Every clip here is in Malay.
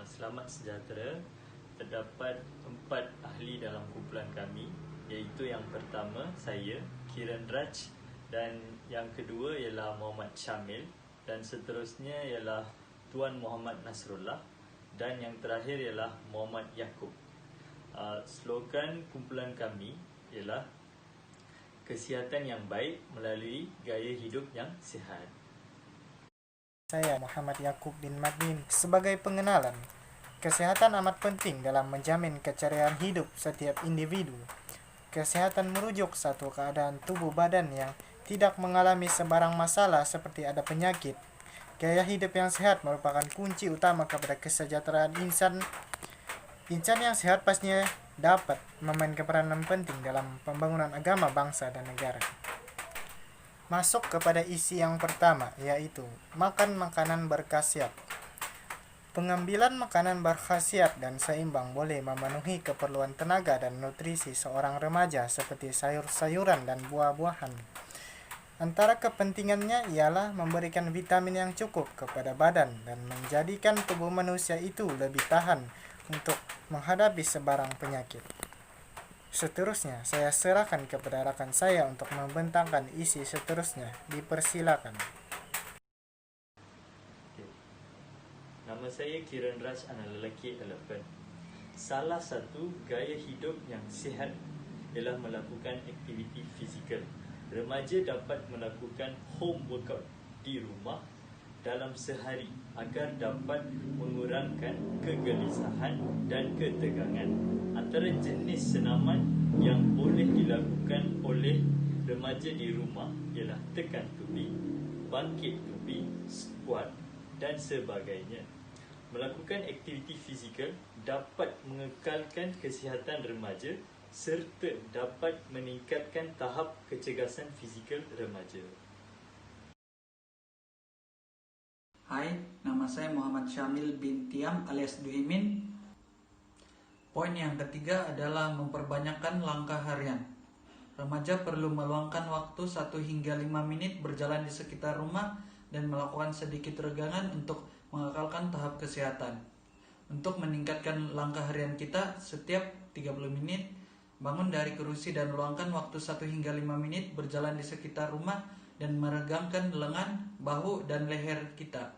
Selamat sejahtera. Terdapat 4 ahli dalam kumpulan kami, iaitu yang pertama saya, Kiran Raj, dan yang kedua ialah Muhammad Syamil, dan seterusnya ialah Tuan Muhammad Nasrullah, dan yang terakhir ialah Muhammad Yaakob. Slogan kumpulan kami ialah kesihatan yang baik melalui gaya hidup yang sihat. Saya Muhammad Yaakob bin Magnin. Sebagai pengenalan, kesehatan amat penting dalam menjamin keceriaan hidup setiap individu. Kesehatan merujuk satu keadaan tubuh badan yang tidak mengalami sebarang masalah seperti ada penyakit. Gaya hidup yang sehat merupakan kunci utama kepada kesejahteraan insan. Insan yang sehat pastinya dapat memainkan peranan penting dalam pembangunan agama, bangsa, dan negara. Masuk kepada isi yang pertama, yaitu makan makanan berkhasiat. Pengambilan makanan berkhasiat dan seimbang boleh memenuhi keperluan tenaga dan nutrisi seorang remaja seperti sayur-sayuran dan buah-buahan. Antara kepentingannya ialah memberikan vitamin yang cukup kepada badan dan menjadikan tubuh manusia itu lebih tahan untuk menghadapi sebarang penyakit. Seterusnya, saya serahkan kepada rakan saya untuk membentangkan isi seterusnya. Dipersilakan. Nama saya Kiran Raj, anak lelaki elephant. Salah satu gaya hidup yang sihat ialah melakukan aktiviti fizikal. Remaja dapat melakukan home workout di rumah dalam sehari agar dapat mengurangkan kegelisahan dan ketegangan. Antara jenis senaman yang boleh dilakukan oleh remaja di rumah ialah tekan tubi, bangkit tubi, squat dan sebagainya. Melakukan aktiviti fizikal dapat mengekalkan kesihatan remaja serta dapat meningkatkan tahap kecergasan fizikal remaja. Hai, nama saya Muhammad Syamil bin Tiam alias Duimin. Poin yang ketiga adalah memperbanyakkan langkah harian. Remaja perlu meluangkan waktu 1 hingga 5 menit berjalan di sekitar rumah dan melakukan sedikit regangan untuk mengekalkan tahap kesehatan. Untuk meningkatkan langkah harian kita, setiap 30 menit, bangun dari kursi dan luangkan waktu 1 hingga 5 menit berjalan di sekitar rumah dan meregangkan lengan, bahu, dan leher kita.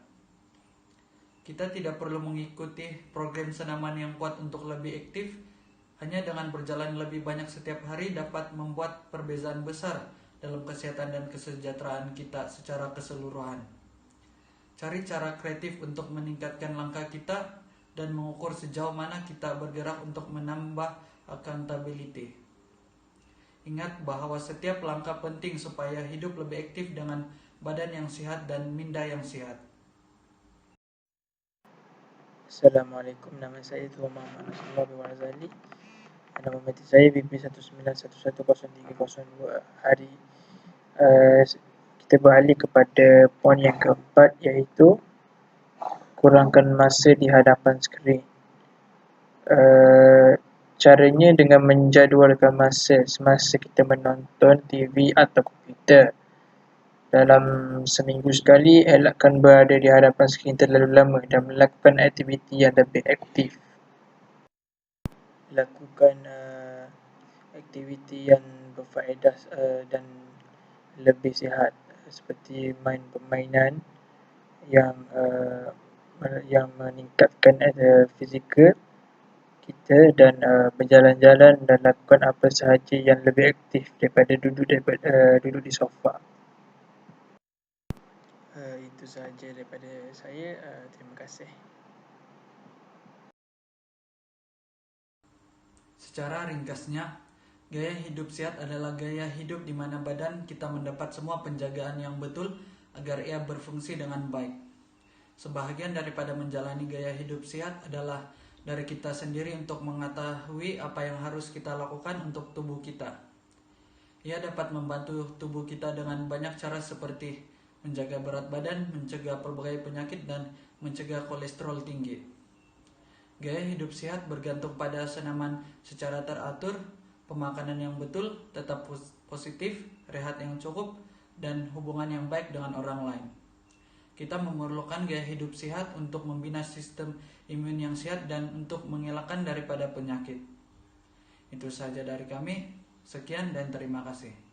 Kita tidak perlu mengikuti program senaman yang kuat untuk lebih aktif. Hanya dengan berjalan lebih banyak setiap hari dapat membuat perbedaan besar dalam kesehatan dan kesejahteraan kita secara keseluruhan. Cari cara kreatif untuk meningkatkan langkah kita dan mengukur sejauh mana kita bergerak untuk menambah accountability. Ingat bahwa setiap langkah penting supaya hidup lebih aktif dengan badan yang sehat dan minda yang sehat. Assalamualaikum, nama saya Tuan Muhammad Nasrullah bin Warzali. Nama mati saya BP91110302. Hari kita beralih kepada poin yang keempat, iaitu kurangkan masa di hadapan skrin. Caranya dengan menjadualkan masa semasa kita menonton TV atau komputer. Dalam seminggu sekali, elakkan berada di hadapan skrin terlalu lama dan melakukan aktiviti yang lebih aktif. Lakukan aktiviti yang berfaedah dan lebih sihat, seperti main permainan yang meningkatkan fizikal kita dan berjalan-jalan dan lakukan apa sahaja yang lebih aktif daripada duduk di sofa. Itu sahaja daripada saya. Terima kasih. Secara ringkasnya, gaya hidup sehat adalah gaya hidup di mana badan kita mendapat semua penjagaan yang betul agar ia berfungsi dengan baik. Sebahagian daripada menjalani gaya hidup sehat adalah dari kita sendiri untuk mengetahui apa yang harus kita lakukan untuk tubuh kita. Ia dapat membantu tubuh kita dengan banyak cara seperti menjaga berat badan, mencegah berbagai penyakit, dan mencegah kolesterol tinggi. Gaya hidup sehat bergantung pada senaman secara teratur, pemakanan yang betul, tetap positif, rehat yang cukup, dan hubungan yang baik dengan orang lain. Kita memerlukan gaya hidup sehat untuk membina sistem imun yang sehat dan untuk mengelakkan daripada penyakit. Itu saja dari kami. Sekian dan terima kasih.